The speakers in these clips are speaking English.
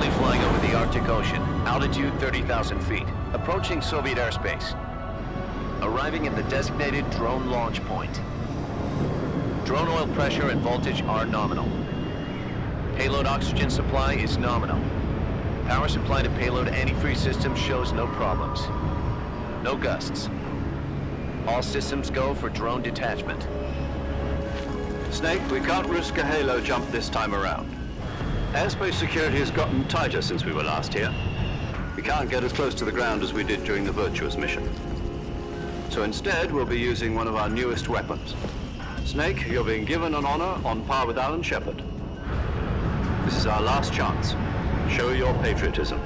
Currently flying over the Arctic Ocean, altitude 30,000 feet, approaching Soviet airspace. Arriving at the designated drone launch point. Drone oil pressure and voltage are nominal. Payload oxygen supply is nominal. Power supply to payload antifreeze system shows no problems. No gusts. All systems go for drone detachment. Snake, we can't risk a halo jump this time around. Airspace security has gotten tighter since we were last here. We can't get as close to the ground as we did during the Virtuous mission. So instead, we'll be using one of our newest weapons. Snake, you're being given an honor on par with Alan Shepard. This is our last chance. Show your patriotism.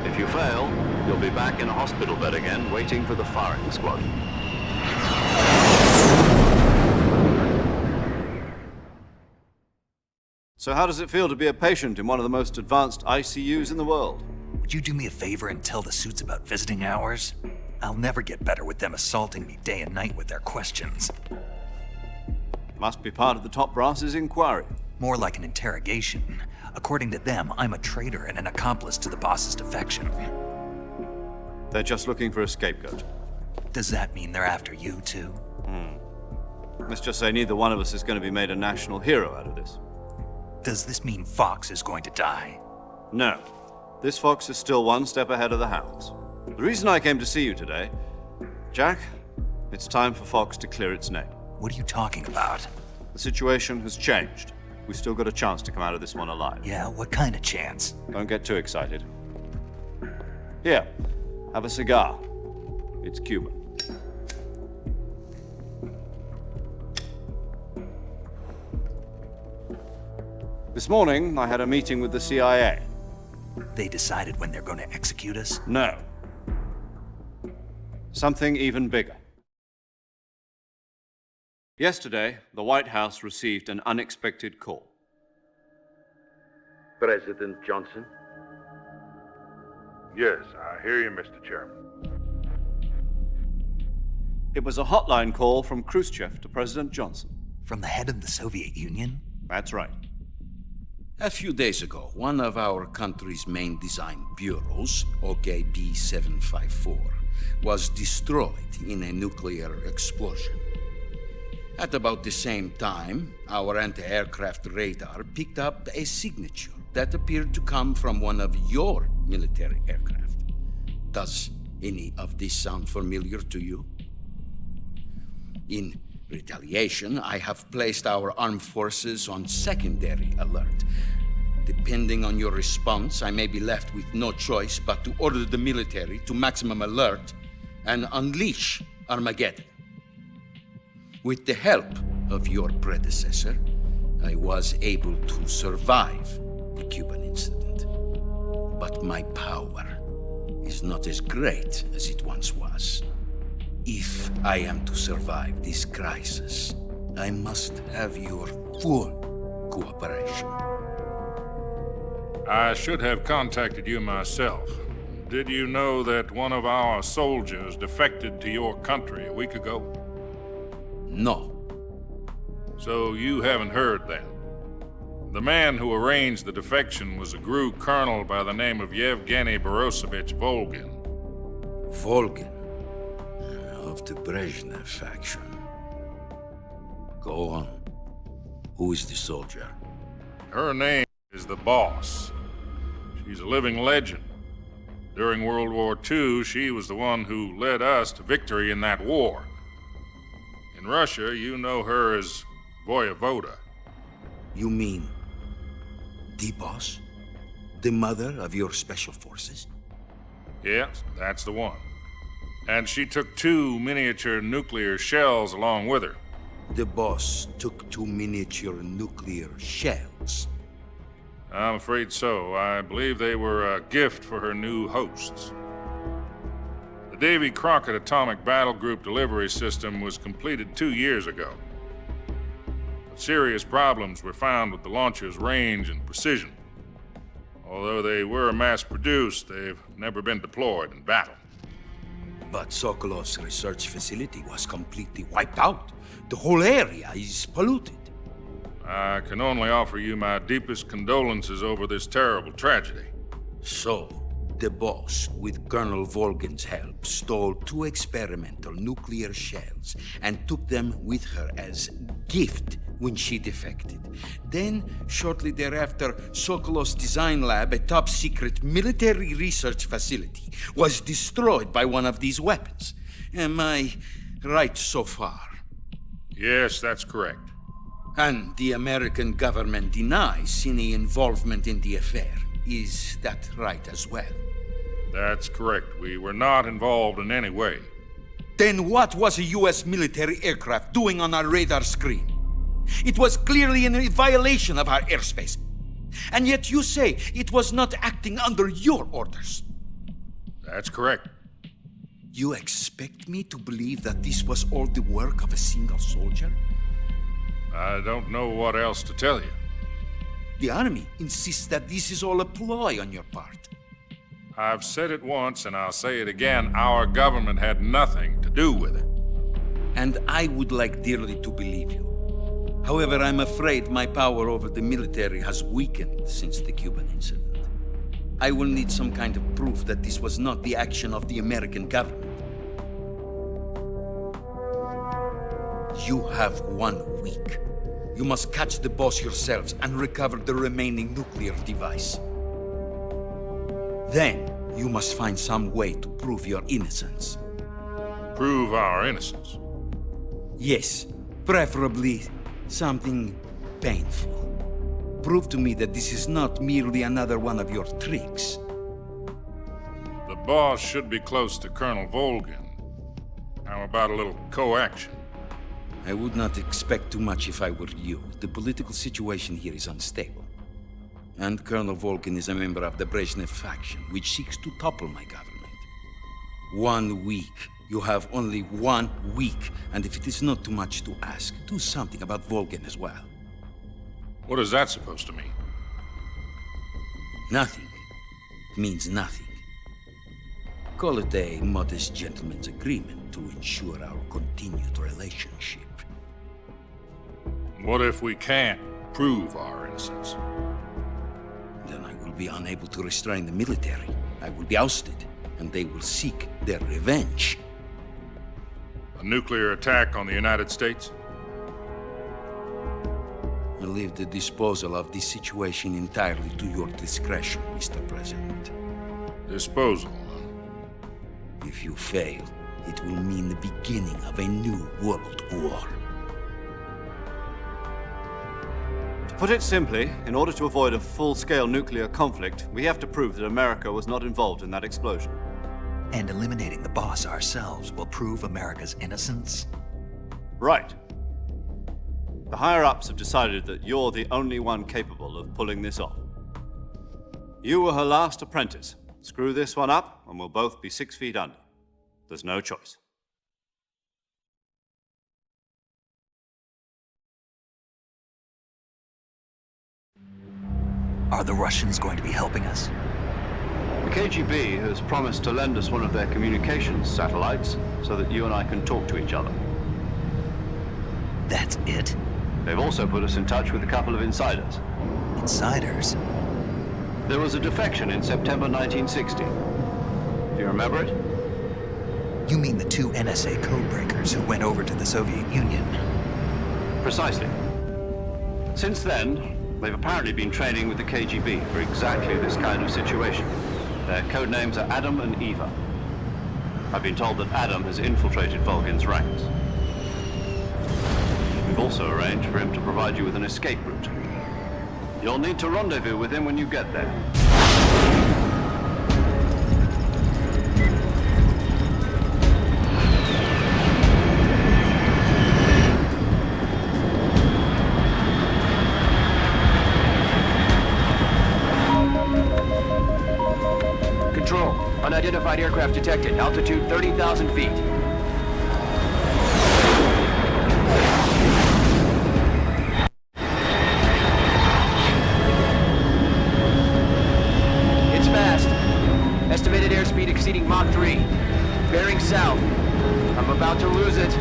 If you fail, you'll be back in a hospital bed again, waiting for the firing squad. So how does it feel to be a patient in one of the most advanced ICUs in the world? Would you do me a favor and tell the suits about visiting hours? I'll never get better with them assaulting me day and night with their questions. Must be part of the top brass's inquiry. More like an interrogation. According to them, I'm a traitor and an accomplice to the boss's defection. They're just looking for a scapegoat. Does that mean they're after you, too? Let's just say neither one of us is going to be made a national hero out of this. Does this mean Fox is going to die? No. This fox is still one step ahead of the hounds. The reason I came to see you today, Jack, it's time for Fox to clear its name. What are you talking about? The situation has changed. We still got a chance to come out of this one alive. Yeah, what kind of chance? Don't get too excited. Here, have a cigar. It's Cuban. This morning, I had a meeting with the CIA. They decided when they're going to execute us? No. Something even bigger. Yesterday, the White House received an unexpected call. President Johnson? Yes, I hear you, Mr. Chairman. It was a hotline call from Khrushchev to President Johnson. From the head of the Soviet Union? That's right. A few days ago, one of our country's main design bureaus, OKB 754, was destroyed in a nuclear explosion. At about the same time, our anti-aircraft radar picked up a signature that appeared to come from one of your military aircraft. Does any of this sound familiar to you? In retaliation, I have placed our armed forces on secondary alert. Depending on your response, I may be left with no choice but to order the military to maximum alert and unleash Armageddon. With the help of your predecessor, I was able to survive the Cuban incident. But my power is not as great as it once was. If I am to survive this crisis, I must have your full cooperation. I should have contacted you myself. Did you know that one of our soldiers defected to your country a week ago? No. So you haven't heard then. The man who arranged the defection was a GRU colonel by the name of Yevgeny Borosovich Volgin. Volgin, of the Brezhnev faction. Go on. Who is the soldier? Her name is the Boss. She's a living legend. During World War II, she was the one who led us to victory in that war. In Russia, you know her as Voyevoda. You mean the Boss? The mother of your special forces? Yes, that's the one. And she took 2 miniature nuclear shells along with her. The Boss took 2 miniature nuclear shells. I'm afraid so. I believe they were a gift for her new hosts. The Davy Crockett Atomic Battle Group delivery system was completed 2 years ago. But serious problems were found with the launcher's range and precision. Although they were mass-produced, they've never been deployed in battle. But Sokolov's research facility was completely wiped out. The whole area is polluted. I can only offer you my deepest condolences over this terrible tragedy. So, the boss, with Colonel Volgin's help, stole 2 experimental nuclear shells and took them with her as gift when she defected. Then, shortly thereafter, Sokolov's design lab, a top-secret military research facility, was destroyed by one of these weapons. Am I right so far? Yes, that's correct. And the American government denies any involvement in the affair. Is that right as well? That's correct. We were not involved in any way. Then what was a U.S. military aircraft doing on our radar screen? It was clearly in violation of our airspace. And yet you say it was not acting under your orders. That's correct. You expect me to believe that this was all the work of a single soldier? I don't know what else to tell you. The army insists that this is all a ploy on your part. I've said it once and I'll say it again. Our government had nothing to do with it. And I would like dearly to believe you. However, I'm afraid my power over the military has weakened since the Cuban incident. I will need some kind of proof that this was not the action of the American government. You have 1 week. You must catch the boss yourselves and recover the remaining nuclear device. Then, you must find some way to prove your innocence. Prove our innocence. Yes, preferably something painful. Prove to me that this is not merely another one of your tricks. The boss should be close to Colonel Volgin. How about a little co-action? I would not expect too much if I were you. The political situation here is unstable. And Colonel Volgin is a member of the Brezhnev faction, which seeks to topple my government. 1 week. You have only 1 week. And if it is not too much to ask, do something about Volgin as well. What is that supposed to mean? Nothing. It means nothing. Call it a modest gentleman's agreement to ensure our continued relationship. What if we can't prove our innocence? Then I will be unable to restrain the military. I will be ousted, and they will seek their revenge. A nuclear attack on the United States? I leave the disposal of this situation entirely to your discretion, Mr. President. Disposal. If you fail, it will mean the beginning of a new world war. To put it simply, in order to avoid a full-scale nuclear conflict, we have to prove that America was not involved in that explosion. And eliminating the boss ourselves will prove America's innocence? Right. The higher-ups have decided that you're the only one capable of pulling this off. You were her last apprentice. Screw this one up, and we'll both be 6 feet under. There's no choice. Are the Russians going to be helping us? The KGB has promised to lend us one of their communications satellites so that you and I can talk to each other. That's it? They've also put us in touch with a couple of insiders. Insiders? There was a defection in September 1960. Do you remember it? You mean the 2 NSA codebreakers who went over to the Soviet Union? Precisely. Since then, they've apparently been training with the KGB for exactly this kind of situation. Their code names are Adam and Eva. I've been told that Adam has infiltrated Volgin's ranks. We've also arranged for him to provide you with an escape route. You'll need to rendezvous with him when you get there. Control. Unidentified aircraft detected. Altitude 30,000 feet. It's fast. Estimated airspeed exceeding Mach 3. Bearing south. I'm about to lose it.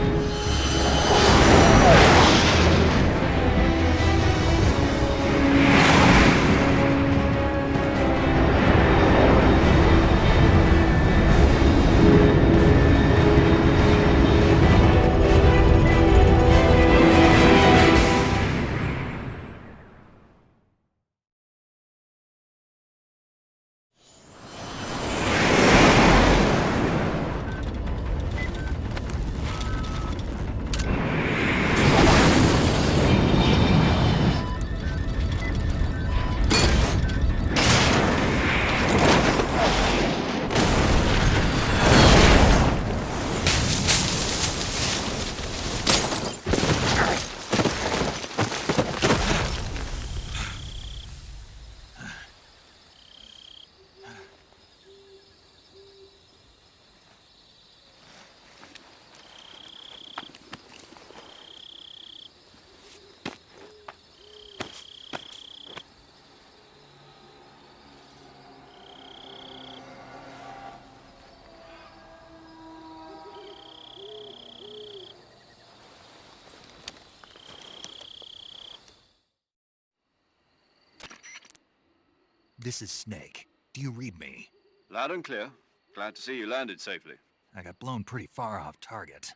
This is Snake. Do you read me? Loud and clear. Glad to see you landed safely. I got blown pretty far off target.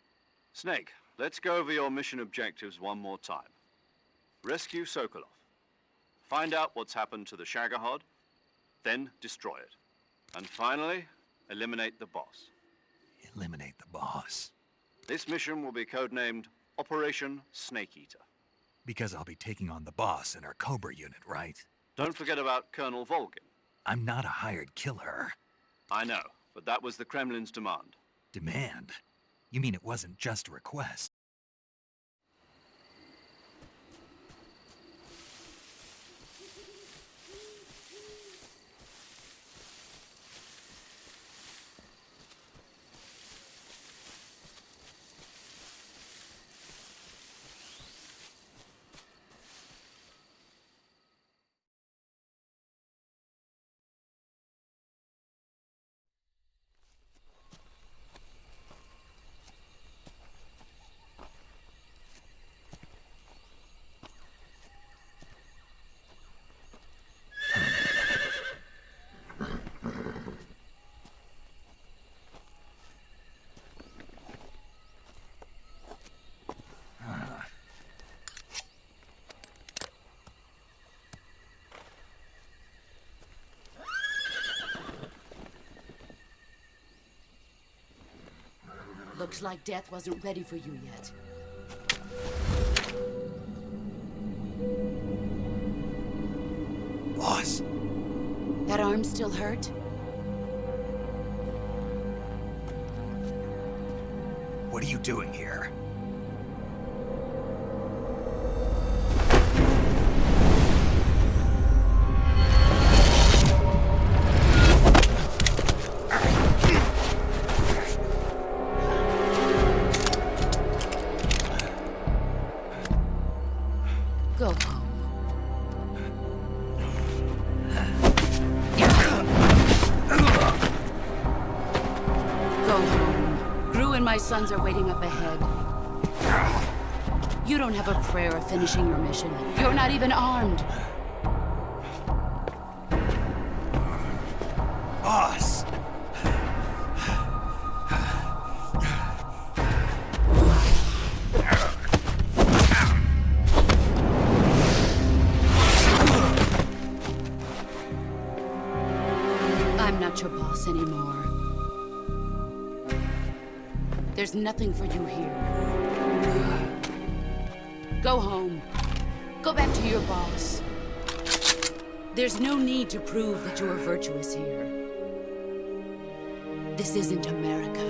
Snake, let's go over your mission objectives one more time. Rescue Sokolov. Find out what's happened to the Shagohod, then destroy it. And finally, eliminate the boss. Eliminate the boss. This mission will be codenamed Operation Snake Eater. Because I'll be taking on the boss in our Cobra unit, right? Don't forget about Colonel Volgin. I'm not a hired killer. I know, but that was the Kremlin's demand. Demand? You mean it wasn't just a request? Looks like death wasn't ready for you yet. Boss? That arm still hurt? What are you doing here? Go home. Go home. Gru and my sons are waiting up ahead. You don't have a prayer of finishing your mission. You're not even armed. Boss! I'm not your boss anymore. There's nothing for you here. Go home. Go back to your boss. There's no need to prove that you are virtuous here. This isn't America.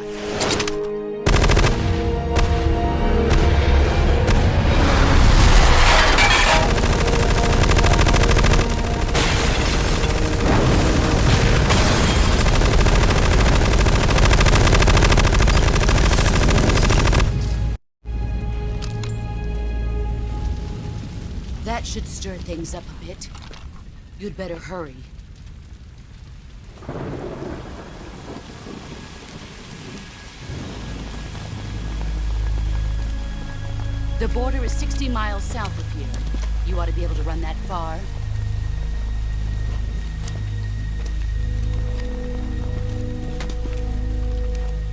That should stir things up a bit. You'd better hurry. The border is 60 miles south of here. You ought to be able to run that far.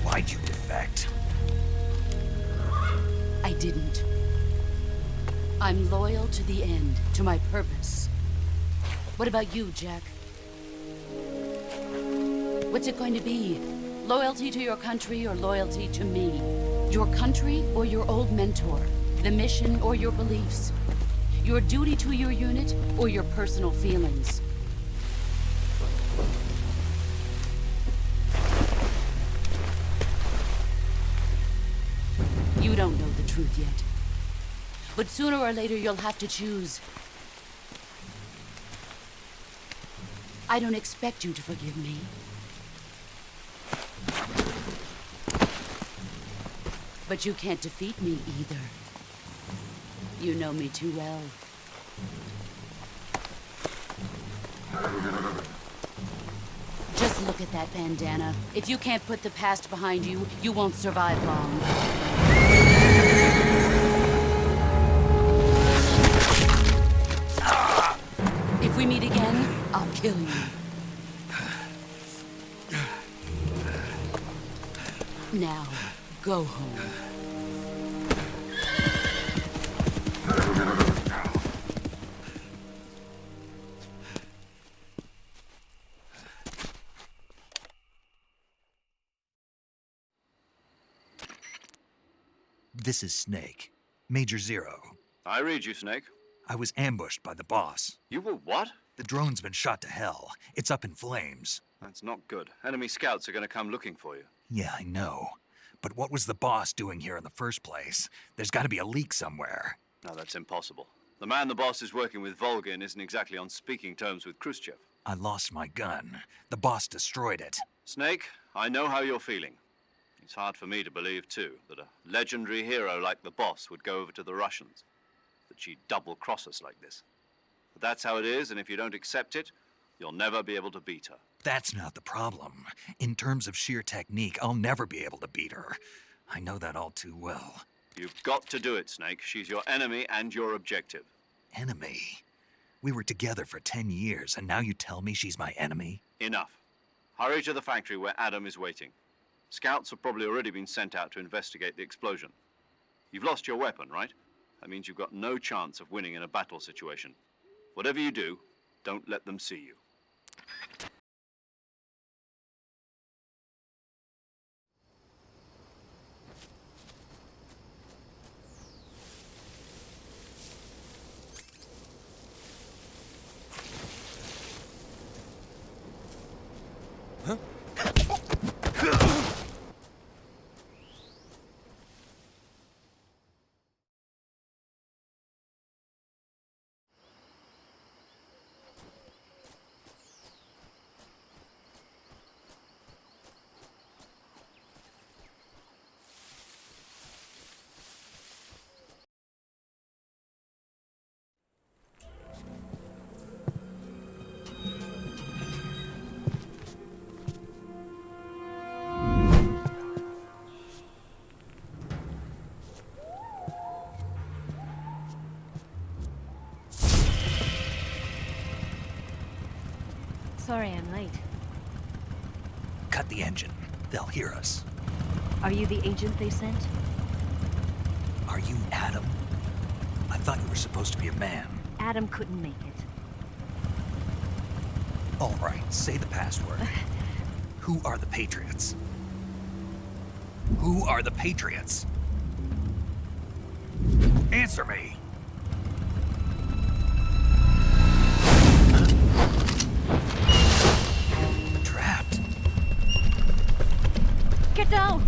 Why'd you defect? I didn't. I'm loyal to the end, to my purpose. What about you, Jack? What's it going to be? Loyalty to your country or loyalty to me? Your country or your old mentor? The mission or your beliefs? Your duty to your unit or your personal feelings? You don't know the truth yet. But sooner or later, you'll have to choose. I don't expect you to forgive me. But you can't defeat me either. You know me too well. Just look at that bandana. If you can't put the past behind you, you won't survive long. If we meet again, I'll kill you. Now, go home. This is Snake. Major Zero. I read you, Snake. I was ambushed by the boss. You were what? The drone's been shot to hell. It's up in flames. That's not good. Enemy scouts are going to come looking for you. Yeah, I know. But what was the boss doing here in the first place? There's got to be a leak somewhere. No, that's impossible. The man the boss is working with, Volgin, isn't exactly on speaking terms with Khrushchev. I lost my gun. The boss destroyed it. Snake, I know how you're feeling. It's hard for me to believe, too, that a legendary hero like the boss would go over to the Russians. That she'd double-cross us like this. But that's how it is, and if you don't accept it, you'll never be able to beat her. That's not the problem. In terms of sheer technique, I'll never be able to beat her. I know that all too well. You've got to do it, Snake. She's your enemy and your objective. Enemy? We were together for 10 years, and now you tell me she's my enemy? Enough. Hurry to the factory where Adam is waiting. Scouts have probably already been sent out to investigate the explosion. You've lost your weapon, right? That means you've got no chance of winning in a battle situation. Whatever you do, don't let them see you. Sorry I'm late. Cut the engine. They'll hear us. Are you the agent they sent? Are you Adam? I thought you were supposed to be a man. Adam couldn't make it. All right, say the password. Who are the Patriots? Who are the Patriots? Answer me! Trapped. Get down!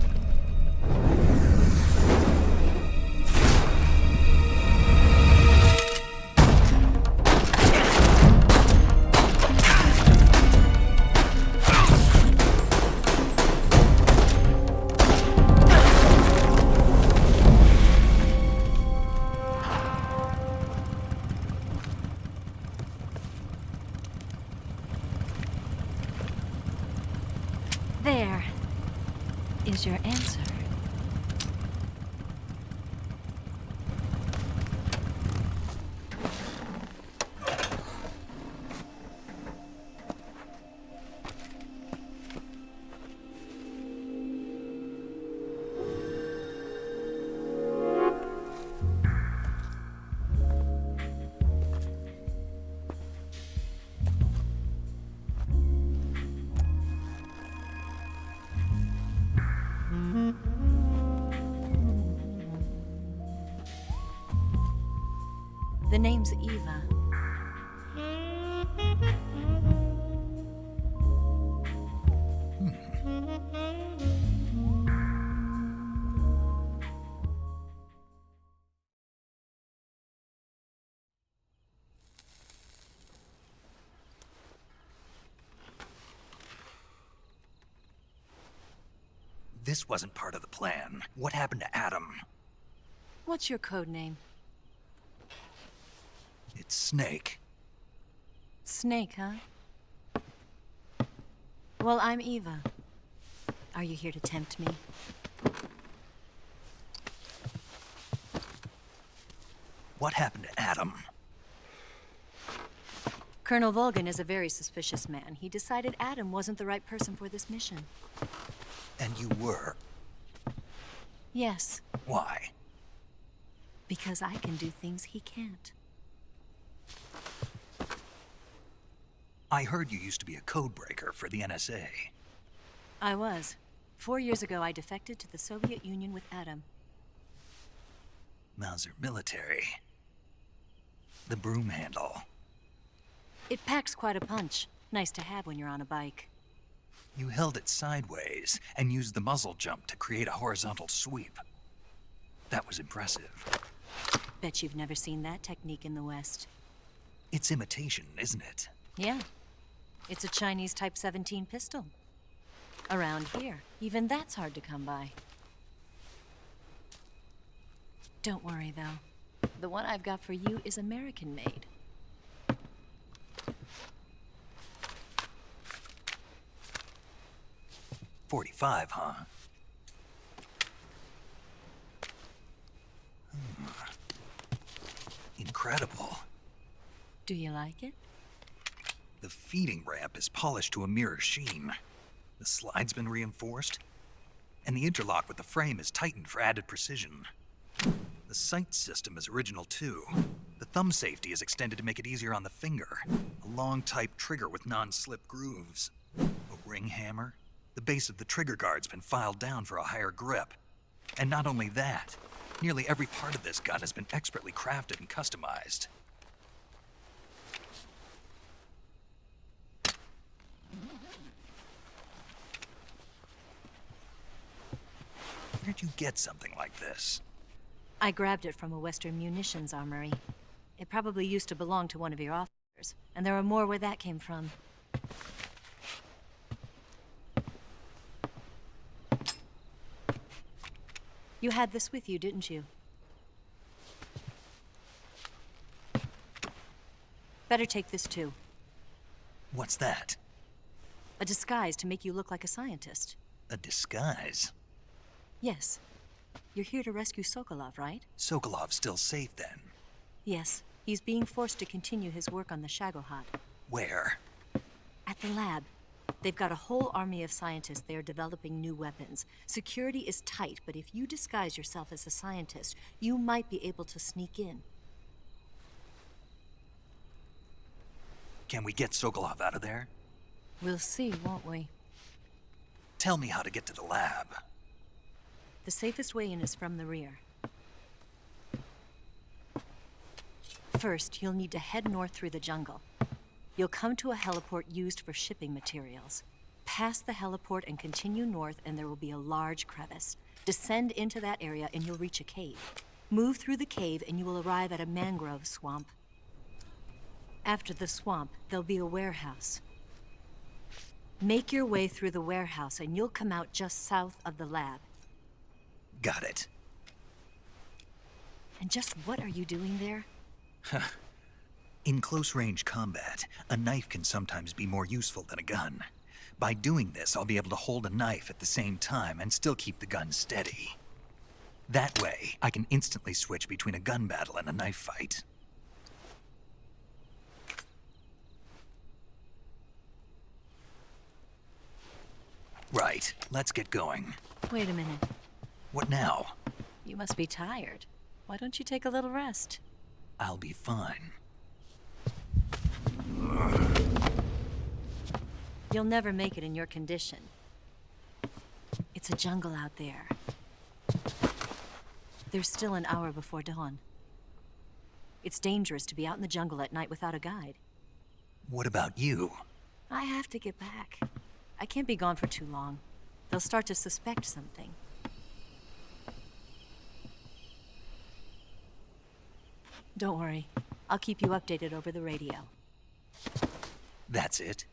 There is your answer. The name's Eva. This wasn't part of the plan. What happened to Adam? What's your code name? It's Snake. Snake, huh? Well, I'm Eva. Are you here to tempt me? What happened to Adam? Colonel Volgan is a very suspicious man. He decided Adam wasn't the right person for this mission. And you were. Yes, Why? because I can do things he can't. I heard you used to be a code breaker for the NSA. I was. 4 years ago, I defected to the Soviet Union with Adam. Mauser military. The broom handle. It packs quite a punch. Nice to have when you're on a bike. You held it sideways and used the muzzle jump to create a horizontal sweep. That was impressive. Bet you've never seen that technique in the West. It's imitation, isn't it? Yeah. It's a Chinese Type 17 pistol. Around here, even that's hard to come by. Don't worry, though. The one I've got for you is American-made. .45, huh? Incredible. Do you like it? The feeding ramp is polished to a mirror sheen. The slide's been reinforced, and the interlock with the frame is tightened for added precision. The sight system is original too. The thumb safety is extended to make it easier on the finger. A long type trigger with non-slip grooves. A ring hammer. The base of the trigger guard's been filed down for a higher grip. And not only that, nearly every part of this gun has been expertly crafted and customized. Where'd you get something like this? I grabbed it from a Western munitions armory. It probably used to belong to one of your officers, and there are more where that came from. You had this with you, didn't you? Better take this too. What's that? A disguise to make you look like a scientist. A disguise? Yes. You're here to rescue Sokolov, right? Sokolov's still safe then? Yes. He's being forced to continue his work on the Shagohod. Where? At the lab. They've got a whole army of scientists there developing new weapons. Security is tight, but if you disguise yourself as a scientist, you might be able to sneak in. Can we get Sokolov out of there? We'll see, won't we? Tell me how to get to the lab. The safest way in is from the rear. First, you'll need to head north through the jungle. You'll come to a heliport used for shipping materials. Pass the heliport and continue north, and there will be a large crevice. Descend into that area and you'll reach a cave. Move through the cave and you will arrive at a mangrove swamp. After the swamp, there'll be a warehouse. Make your way through the warehouse and you'll come out just south of the lab. Got it. And just what are you doing there? In close-range combat, a knife can sometimes be more useful than a gun. By doing this, I'll be able to hold a knife at the same time and still keep the gun steady. That way, I can instantly switch between a gun battle and a knife fight. Right, let's get going. Wait a minute. What now? You must be tired. Why don't you take a little rest? I'll be fine. You'll never make it in your condition. It's a jungle out there. There's still an hour before dawn. It's dangerous to be out in the jungle at night without a guide. What about you? I have to get back. I can't be gone for too long. They'll start to suspect something. Don't worry. I'll keep you updated over the radio. That's it?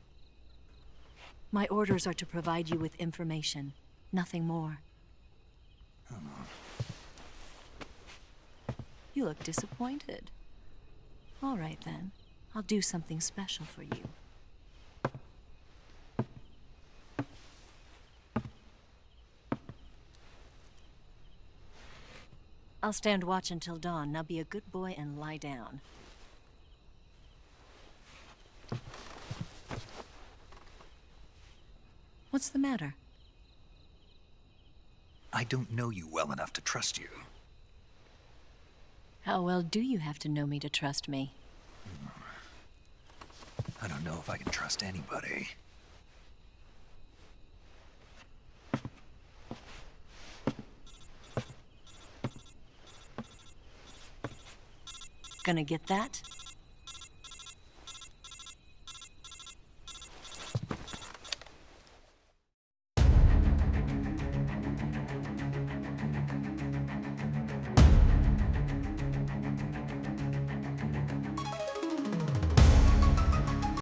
My orders are to provide you with information. Nothing more. You look disappointed. All right, then. I'll do something special for you. I'll stand watch until dawn. Now be a good boy and lie down. What's the matter? I don't know you well enough to trust you. How well do you have to know me to trust me? I don't know if I can trust anybody. Gonna get that?